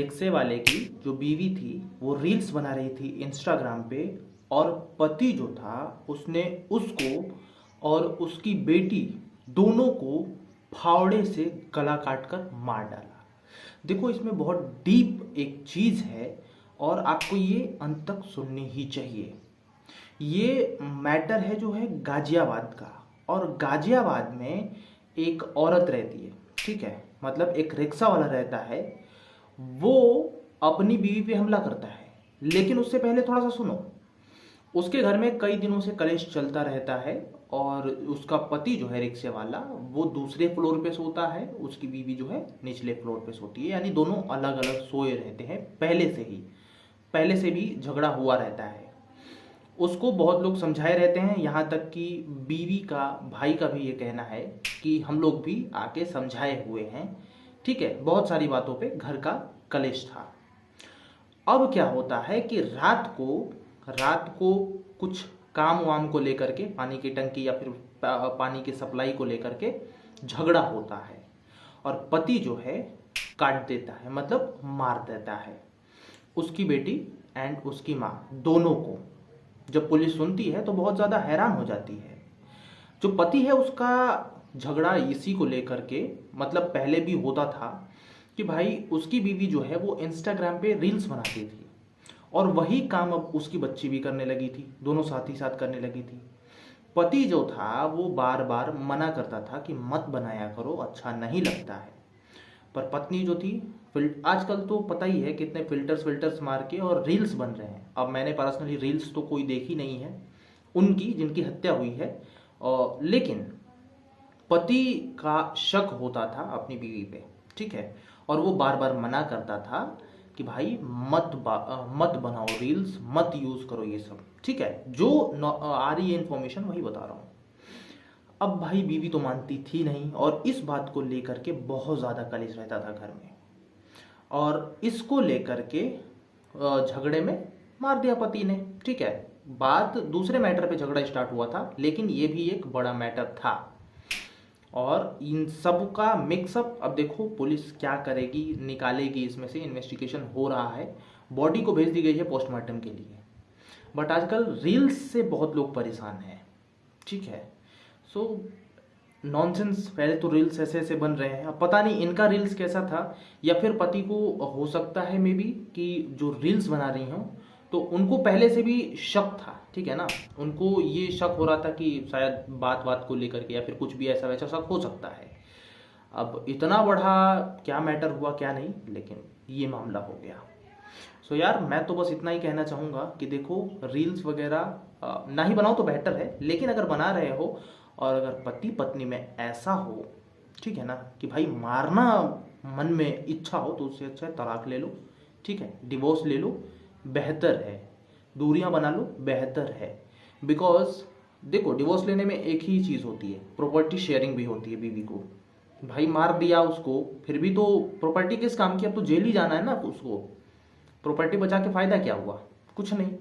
रिक्शे वाले की जो बीवी थी वो रील्स बना रही थी इंस्टाग्राम पे, और पति जो था उसने उसको और उसकी बेटी दोनों को फावड़े से गला काट कर मार डाला। देखो, इसमें बहुत डीप एक चीज़ है और आपको ये अंत तक सुननी ही चाहिए। ये मैटर है जो है गाजियाबाद का, और गाजियाबाद में एक औरत रहती है, ठीक है, मतलब एक रिक्शा वाला रहता है। वो अपनी बीवी पे हमला करता है, लेकिन उससे पहले थोड़ा सा सुनो। उसके घर में कई दिनों से कलेश चलता रहता है, और उसका पति जो है रिक्शे वाला वो दूसरे फ्लोर पे सोता है, उसकी बीवी जो है निचले फ्लोर पे सोती है, यानी दोनों अलग अलग सोए रहते हैं पहले से भी झगड़ा हुआ रहता है। उसको बहुत लोग समझाए रहते हैं, यहाँ तक कि बीवी का भाई का भी ये कहना है कि हम लोग भी आके समझाए हुए हैं, ठीक है। बहुत सारी बातों पे घर का कलेश था। अब क्या होता है कि रात को कुछ काम वाम को लेकर के, पानी की टंकी या फिर पानी की सप्लाई को लेकर के झगड़ा होता है, और पति जो है काट देता है, मतलब मार देता है उसकी बेटी एंड उसकी माँ दोनों को। जब पुलिस सुनती है तो बहुत ज़्यादा हैरान हो जाती है। जो पति है उसका झगड़ा इसी को लेकर के, मतलब पहले भी होता था कि भाई उसकी बीवी जो है वो इंस्टाग्राम पे रील्स बनाती थी, और वही काम अब उसकी बच्ची भी करने लगी थी, दोनों साथ ही साथ करने लगी थी। पति जो था वो बार बार मना करता था कि मत बनाया करो, अच्छा नहीं लगता है। पर पत्नी जो थी, आजकल तो पता ही है कितने फिल्टर्स मार के और रील्स बन रहे हैं। अब मैंने पर्सनली रील्स तो कोई देखी नहीं है उनकी जिनकी हत्या हुई है, लेकिन पति का शक होता था अपनी बीवी पे, ठीक है, और वो बार बार मना करता था कि भाई मत बनाओ रील्स, मत यूज़ करो ये सब, ठीक है। जो आ रही है इन्फॉर्मेशन वही बता रहा हूँ। अब भाई बीवी तो मानती थी नहीं, और इस बात को लेकर के बहुत ज़्यादा कलेश रहता था घर में, और इसको लेकर के झगड़े में मार दिया पति ने, ठीक है। बात दूसरे मैटर पे झगड़ा स्टार्ट हुआ था, लेकिन ये भी एक बड़ा मैटर था, और इन सब का मिक्सअप अब देखो पुलिस क्या करेगी, निकालेगी, इसमें से इन्वेस्टिगेशन हो रहा है। बॉडी को भेज दी गई है पोस्टमार्टम के लिए। बट आजकल रील्स से बहुत लोग परेशान हैं, ठीक है। सो नॉनसेंस, पहले तो रील्स ऐसे ऐसे बन रहे हैं, अब पता नहीं इनका रील्स कैसा था, या फिर पति को हो सकता है मे बी कि जो रील्स बना रही हों तो उनको पहले से भी शक था, ठीक है ना। उनको ये शक हो रहा था कि शायद बात को लेकर के या फिर कुछ भी ऐसा वैसा शक हो सकता है। अब इतना बड़ा क्या मैटर हुआ क्या नहीं, लेकिन ये मामला हो गया। सो यार, मैं तो बस इतना ही कहना चाहूँगा कि देखो, रील्स वगैरह ना ही बनाओ तो बेटर है, लेकिन अगर बना रहे हो और अगर पति पत्नी में ऐसा हो, ठीक है ना, कि भाई मारना मन में इच्छा हो, तो उससे अच्छा है तलाक ले लो, ठीक है, डिवोर्स ले लो, बेहतर है। दूरियां बना लो, बेहतर है। बिकॉज देखो, डिवोर्स लेने में एक ही चीज़ होती है, प्रॉपर्टी शेयरिंग भी होती है। बीवी को भाई मार दिया उसको, फिर भी तो प्रॉपर्टी किस काम की, अब तो जेल ही जाना है ना उसको। प्रॉपर्टी बचा के फायदा क्या हुआ, कुछ नहीं।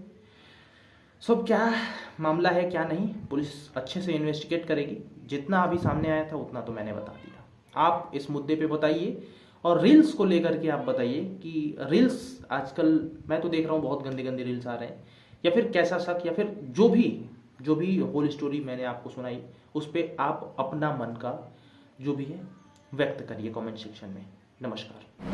सब क्या मामला है क्या नहीं, पुलिस अच्छे से इन्वेस्टिगेट करेगी। जितना अभी सामने आया था उतना तो मैंने बता दिया। आप इस मुद्दे पे बताइए, और रील्स को लेकर के आप बताइए कि रील्स आजकल मैं तो देख रहा हूँ बहुत गंदे गंदे रील्स आ रहे हैं, या फिर कैसा शक, या फिर जो भी होल स्टोरी मैंने आपको सुनाई, उस पर आप अपना मन का जो भी है व्यक्त करिए कमेंट सेक्शन में। नमस्कार।